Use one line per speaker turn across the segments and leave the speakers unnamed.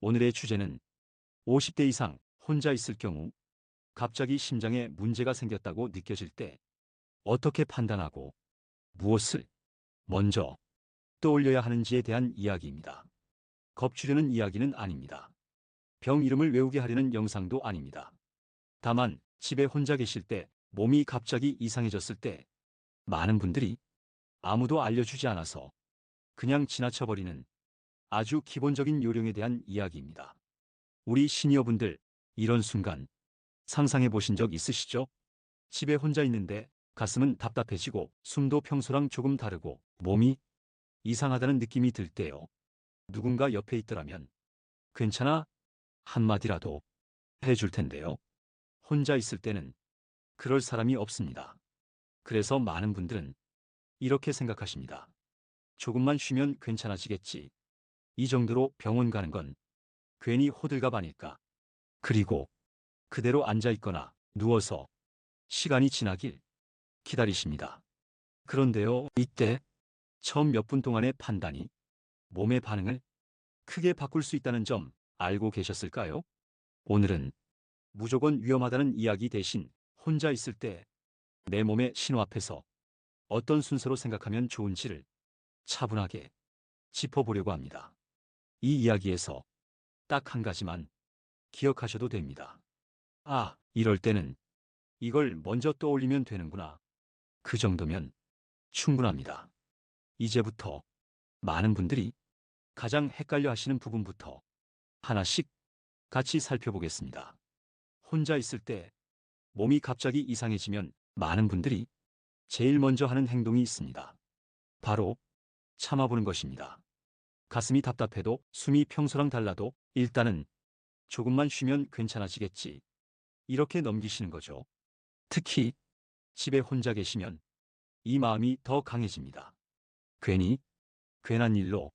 오늘의 주제는 50대 이상 혼자 있을 경우 갑자기 심장에 문제가 생겼다고 느껴질 때 어떻게 판단하고 무엇을 먼저 떠올려야 하는지에 대한 이야기입니다. 겁주려는 이야기는 아닙니다. 병 이름을 외우게 하려는 영상도 아닙니다. 다만 집에 혼자 계실 때 몸이 갑자기 이상해졌을 때 많은 분들이 아무도 알려주지 않아서 그냥 지나쳐버리는 아주 기본적인 요령에 대한 이야기입니다. 우리 시니어분들, 이런 순간 상상해 보신 적 있으시죠? 집에 혼자 있는데 가슴은 답답해지고 숨도 평소랑 조금 다르고 몸이 이상하다는 느낌이 들 때요. 누군가 옆에 있더라면 괜찮아? 한마디라도 해줄 텐데요. 혼자 있을 때는 그럴 사람이 없습니다. 그래서 많은 분들은 이렇게 생각하십니다. 조금만 쉬면 괜찮아지겠지. 이 정도로 병원 가는 건 괜히 호들갑 아닐까. 그리고 그대로 앉아 있거나 누워서 시간이 지나길 기다리십니다. 그런데요, 이때 처음 몇 분 동안의 판단이 몸의 반응을 크게 바꿀 수 있다는 점 알고 계셨을까요? 오늘은 무조건 위험하다는 이야기 대신 혼자 있을 때 내 몸의 신호 앞에서 어떤 순서로 생각하면 좋은지를 차분하게 짚어보려고 합니다. 이 이야기에서 딱 한 가지만 기억하셔도 됩니다. 아, 이럴 때는 이걸 먼저 떠올리면 되는구나. 그 정도면 충분합니다. 이제부터 많은 분들이 가장 헷갈려 하시는 부분부터 하나씩 같이 살펴보겠습니다. 혼자 있을 때 몸이 갑자기 이상해지면 많은 분들이 제일 먼저 하는 행동이 있습니다. 바로 참아보는 것입니다. 가슴이 답답해도 숨이 평소랑 달라도 일단은 조금만 쉬면 괜찮아지겠지. 이렇게 넘기시는 거죠. 특히 집에 혼자 계시면 이 마음이 더 강해집니다. 괜히 괜한 일로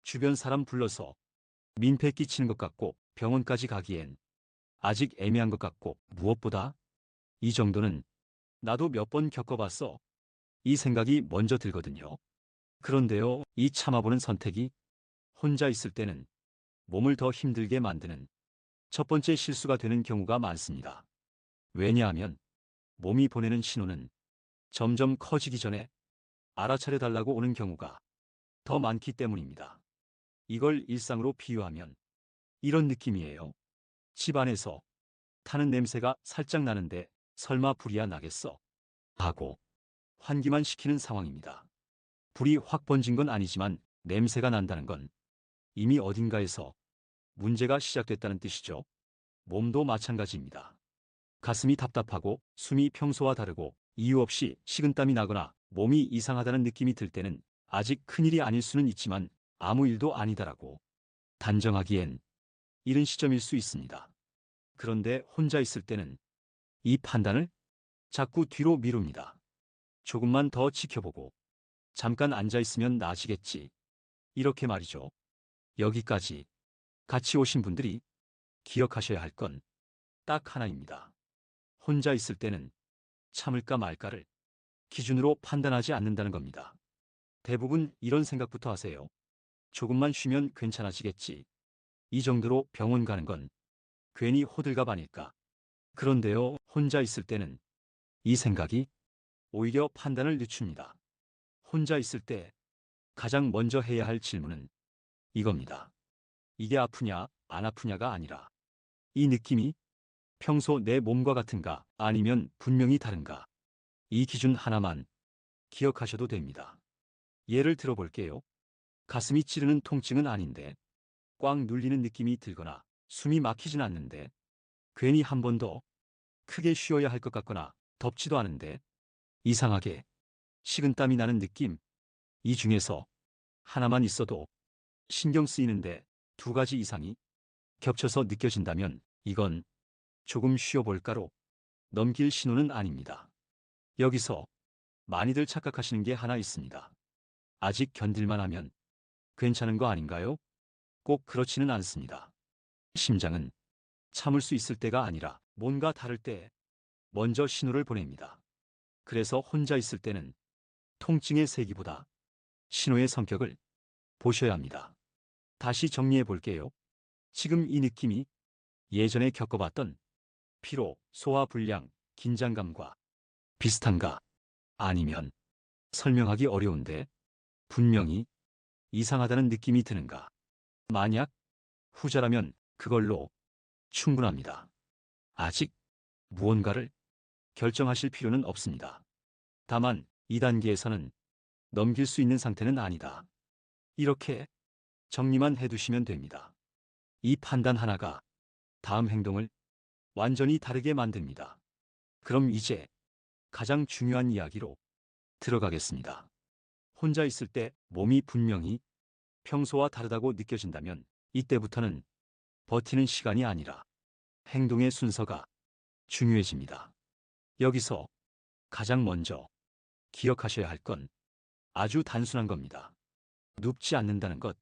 주변 사람 불러서 민폐 끼치는 것 같고 병원까지 가기엔 아직 애매한 것 같고 무엇보다 이 정도는 나도 몇 번 겪어봤어. 이 생각이 먼저 들거든요. 그런데요, 이 참아보는 선택이 혼자 있을 때는 몸을 더 힘들게 만드는 첫 번째 실수가 되는 경우가 많습니다. 왜냐하면 몸이 보내는 신호는 점점 커지기 전에 알아차려 달라고 오는 경우가 더 많기 때문입니다. 이걸 일상으로 비유하면 이런 느낌이에요. 집 안에서 타는 냄새가 살짝 나는데 설마 불이야 나겠어? 하고 환기만 시키는 상황입니다. 불이 확 번진 건 아니지만 냄새가 난다는 건 이미 어딘가에서 문제가 시작됐다는 뜻이죠. 몸도 마찬가지입니다. 가슴이 답답하고 숨이 평소와 다르고 이유 없이 식은땀이 나거나 몸이 이상하다는 느낌이 들 때는 아직 큰일이 아닐 수는 있지만 아무 일도 아니다라고 단정하기엔 이른 시점일 수 있습니다. 그런데 혼자 있을 때는 이 판단을 자꾸 뒤로 미룹니다. 조금만 더 지켜보고 잠깐 앉아있으면 나아지겠지. 이렇게 말이죠. 여기까지 같이 오신 분들이 기억하셔야 할 건 딱 하나입니다. 혼자 있을 때는 참을까 말까를 기준으로 판단하지 않는다는 겁니다. 대부분 이런 생각부터 하세요. 조금만 쉬면 괜찮아지겠지. 이 정도로 병원 가는 건 괜히 호들갑 아닐까. 그런데요, 혼자 있을 때는 이 생각이 오히려 판단을 늦춥니다. 혼자 있을 때 가장 먼저 해야 할 질문은 이겁니다. 이게 아프냐, 안 아프냐가 아니라 이 느낌이 평소 내 몸과 같은가 아니면 분명히 다른가. 이 기준 하나만 기억하셔도 됩니다. 예를 들어 볼게요. 가슴이 찌르는 통증은 아닌데 꽉 눌리는 느낌이 들거나 숨이 막히진 않는데 괜히 한 번 더 크게 쉬어야 할 것 같거나 덥지도 않은데 이상하게 식은땀이 나는 느낌. 이 중에서 하나만 있어도 신경 쓰이는데 두 가지 이상이 겹쳐서 느껴진다면 이건 조금 쉬어볼까로 넘길 신호는 아닙니다. 여기서 많이들 착각하시는 게 하나 있습니다. 아직 견딜만 하면 괜찮은 거 아닌가요? 꼭 그렇지는 않습니다. 심장은 참을 수 있을 때가 아니라 뭔가 다를 때 먼저 신호를 보냅니다. 그래서 혼자 있을 때는 통증의 세기보다 신호의 성격을 보셔야 합니다. 다시 정리해 볼게요. 지금 이 느낌이 예전에 겪어봤던 피로, 소화 불량, 긴장감과 비슷한가? 아니면 설명하기 어려운데 분명히 이상하다는 느낌이 드는가? 만약 후자라면 그걸로 충분합니다. 아직 무언가를 결정하실 필요는 없습니다. 다만 이 단계에서는 넘길 수 있는 상태는 아니다. 이렇게 정리만 해두시면 됩니다. 이 판단 하나가 다음 행동을 완전히 다르게 만듭니다. 그럼 이제 가장 중요한 이야기로 들어가겠습니다. 혼자 있을 때 몸이 분명히 평소와 다르다고 느껴진다면 이때부터는 버티는 시간이 아니라 행동의 순서가 중요해집니다. 여기서 가장 먼저 기억하셔야 할 건 아주 단순한 겁니다. 눕지 않는다는 것.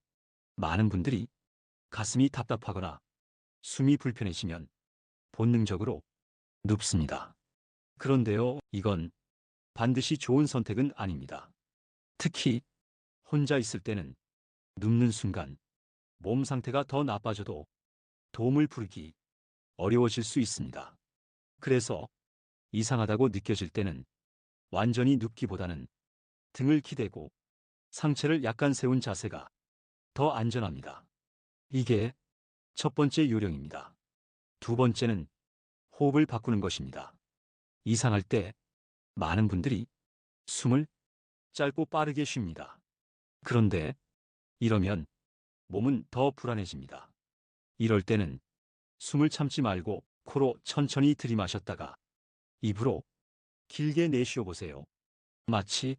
많은 분들이 가슴이 답답하거나 숨이 불편해지면 본능적으로 눕습니다. 그런데요, 이건 반드시 좋은 선택은 아닙니다. 특히 혼자 있을 때는 눕는 순간 몸 상태가 더 나빠져도 도움을 부르기 어려워질 수 있습니다. 그래서 이상하다고 느껴질 때는 완전히 눕기보다는 등을 기대고 상체를 약간 세운 자세가 더 안전합니다. 이게 첫 번째 요령입니다. 두 번째는 호흡을 바꾸는 것입니다. 이상할 때 많은 분들이 숨을 짧고 빠르게 쉽니다. 그런데 이러면 몸은 더 불안해집니다. 이럴 때는 숨을 참지 말고 코로 천천히 들이마셨다가 입으로 길게 내쉬어 보세요. 마치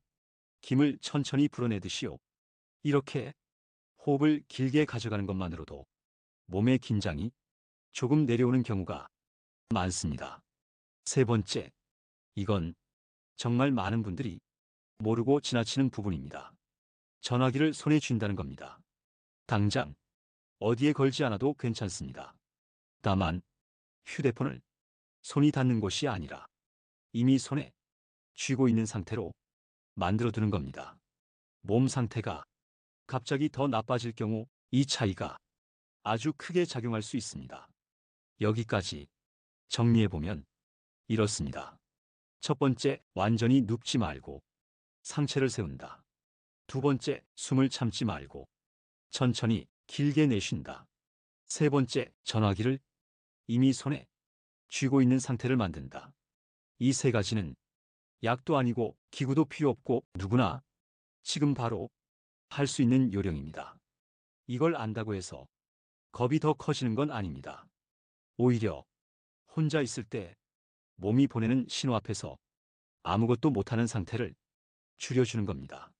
김을 천천히 불어내듯이요. 이렇게 호흡을 길게 가져가는 것만으로도 몸의 긴장이 조금 내려오는 경우가 많습니다. 세 번째, 이건 정말 많은 분들이 모르고 지나치는 부분입니다. 전화기를 손에 쥔다는 겁니다. 당장 어디에 걸지 않아도 괜찮습니다. 다만 휴대폰을 손이 닿는 곳이 아니라 이미 손에 쥐고 있는 상태로 만들어두는 겁니다. 몸 상태가 갑자기 더 나빠질 경우 이 차이가 아주 크게 작용할 수 있습니다. 여기까지 정리해보면 이렇습니다. 첫 번째, 완전히 눕지 말고 상체를 세운다. 두 번째, 숨을 참지 말고 천천히 길게 내쉰다. 세 번째, 전화기를 이미 손에 쥐고 있는 상태를 만든다. 이 세 가지는 약도 아니고 기구도 필요 없고 누구나 지금 바로 할 수 있는 요령입니다. 이걸 안다고 해서 겁이 더 커지는 건 아닙니다. 오히려 혼자 있을 때 몸이 보내는 신호 앞에서 아무것도 못하는 상태를 줄여주는 겁니다.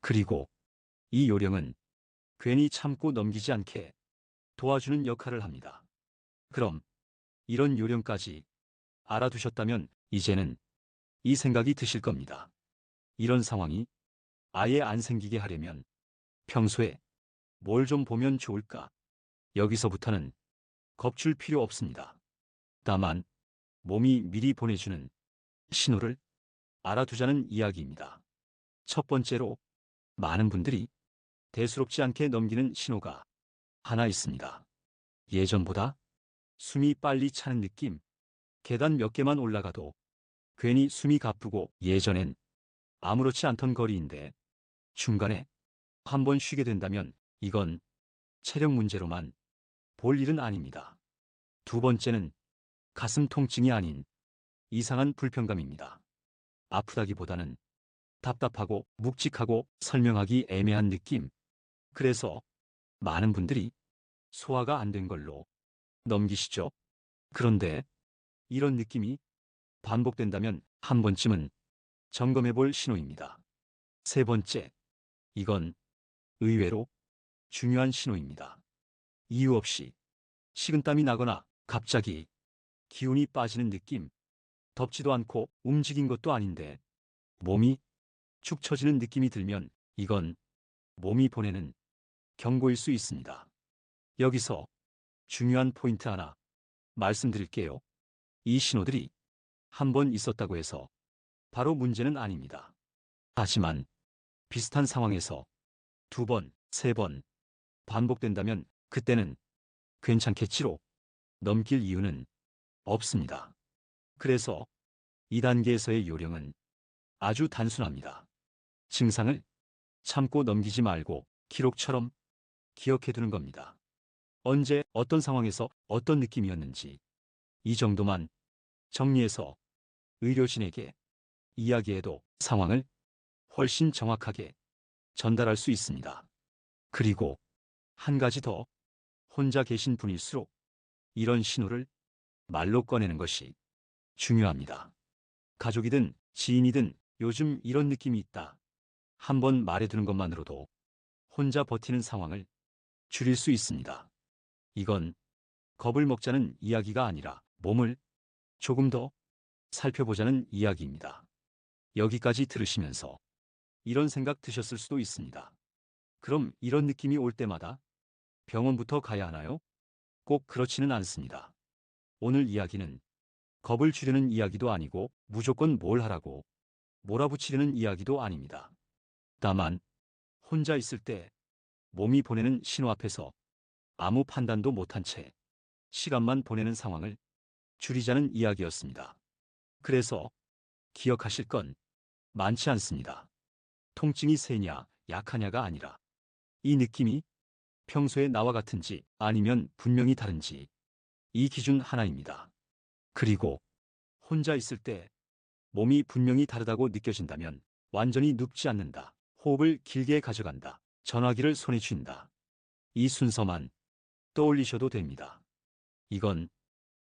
그리고 이 요령은 괜히 참고 넘기지 않게 도와주는 역할을 합니다. 그럼 이런 요령까지 알아두셨다면 이제는 이 생각이 드실 겁니다. 이런 상황이 아예 안 생기게 하려면 평소에 뭘 좀 보면 좋을까? 여기서부터는 겁줄 필요 없습니다. 다만 몸이 미리 보내주는 신호를 알아두자는 이야기입니다. 첫 번째로 많은 분들이 대수롭지 않게 넘기는 신호가 하나 있습니다. 예전보다 숨이 빨리 차는 느낌, 계단 몇 개만 올라가도 괜히 숨이 가쁘고 예전엔 아무렇지 않던 거리인데 중간에 한번 쉬게 된다면 이건 체력 문제로만 볼 일은 아닙니다. 두 번째는 가슴 통증이 아닌 이상한 불편감입니다. 아프다기보다는 답답하고 묵직하고 설명하기 애매한 느낌. 그래서 많은 분들이 소화가 안 된 걸로 넘기시죠. 그런데 이런 느낌이 반복된다면 한 번쯤은 점검해 볼 신호입니다. 세 번째, 이건 의외로 중요한 신호입니다. 이유 없이 식은땀이 나거나 갑자기 기운이 빠지는 느낌, 덥지도 않고 움직인 것도 아닌데 몸이 축 처지는 느낌이 들면 이건 몸이 보내는 경고일 수 있습니다. 여기서 중요한 포인트 하나 말씀드릴게요. 이 신호들이 한 번 있었다고 해서 바로 문제는 아닙니다. 하지만 비슷한 상황에서 두 번, 세 번 반복된다면 그때는 괜찮겠지로 넘길 이유는 없습니다. 그래서 2단계에서의 요령은 아주 단순합니다. 증상을 참고 넘기지 말고 기록처럼 기억해두는 겁니다. 언제 어떤 상황에서 어떤 느낌이었는지 이 정도만 정리해서 의료진에게 이야기해도 상황을 훨씬 정확하게 전달할 수 있습니다. 그리고 한 가지 더, 혼자 계신 분일수록 이런 신호를 말로 꺼내는 것이 중요합니다. 가족이든 지인이든 요즘 이런 느낌이 있다. 한번 말해두는 것만으로도 혼자 버티는 상황을 줄일 수 있습니다. 이건 겁을 먹자는 이야기가 아니라 몸을 조금 더 살펴보자는 이야기입니다. 여기까지 들으시면서 이런 생각 드셨을 수도 있습니다. 그럼 이런 느낌이 올 때마다 병원부터 가야 하나요? 꼭 그렇지는 않습니다. 오늘 이야기는 겁을 주려는 이야기도 아니고 무조건 뭘 하라고 몰아붙이려는 이야기도 아닙니다. 다만 혼자 있을 때 몸이 보내는 신호 앞에서 아무 판단도 못한 채 시간만 보내는 상황을 줄이자는 이야기였습니다. 그래서 기억하실 건 많지 않습니다. 통증이 세냐 약하냐가 아니라 이 느낌이 평소에 나와 같은지 아니면 분명히 다른지 이 기준 하나입니다. 그리고 혼자 있을 때 몸이 분명히 다르다고 느껴진다면 완전히 눕지 않는다. 호흡을 길게 가져간다. 전화기를 손에 쥔다. 이 순서만 떠올리셔도 됩니다. 이건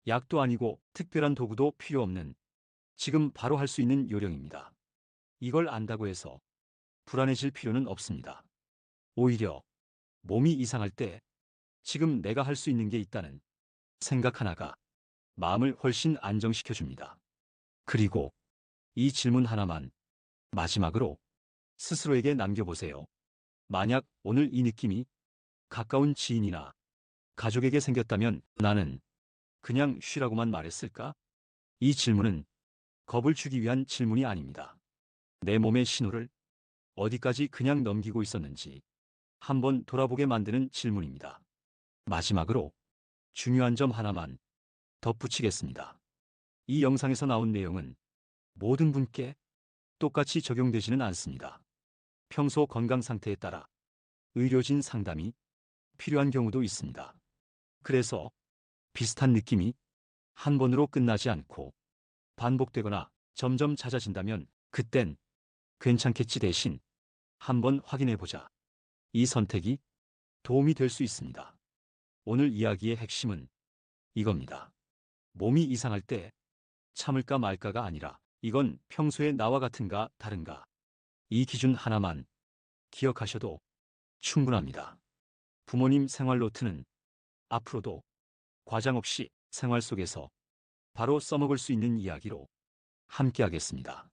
약도 아니고 특별한 도구도 필요 없는 지금 바로 할 수 있는 요령입니다. 이걸 안다고 해서 불안해질 필요는 없습니다. 오히려 몸이 이상할 때 지금 내가 할 수 있는 게 있다는 생각 하나가 마음을 훨씬 안정시켜 줍니다. 그리고 이 질문 하나만 마지막으로 스스로에게 남겨보세요. 만약 오늘 이 느낌이 가까운 지인이나 가족에게 생겼다면 나는 그냥 쉬라고만 말했을까? 이 질문은 겁을 주기 위한 질문이 아닙니다. 내 몸의 신호를 어디까지 그냥 넘기고 있었는지 한번 돌아보게 만드는 질문입니다. 마지막으로 중요한 점 하나만 덧붙이겠습니다. 이 영상에서 나온 내용은 모든 분께 똑같이 적용되지는 않습니다. 평소 건강 상태에 따라 의료진 상담이 필요한 경우도 있습니다. 그래서 비슷한 느낌이 한 번으로 끝나지 않고 반복되거나 점점 잦아진다면 그땐 괜찮겠지 대신 한번 확인해보자. 이 선택이 도움이 될 수 있습니다. 오늘 이야기의 핵심은 이겁니다. 몸이 이상할 때 참을까 말까가 아니라 이건 평소에 나와 같은가 다른가. 이 기준 하나만 기억하셔도 충분합니다. 부모님 생활 노트는 앞으로도 과장 없이 생활 속에서 바로 써먹을 수 있는 이야기로 함께하겠습니다.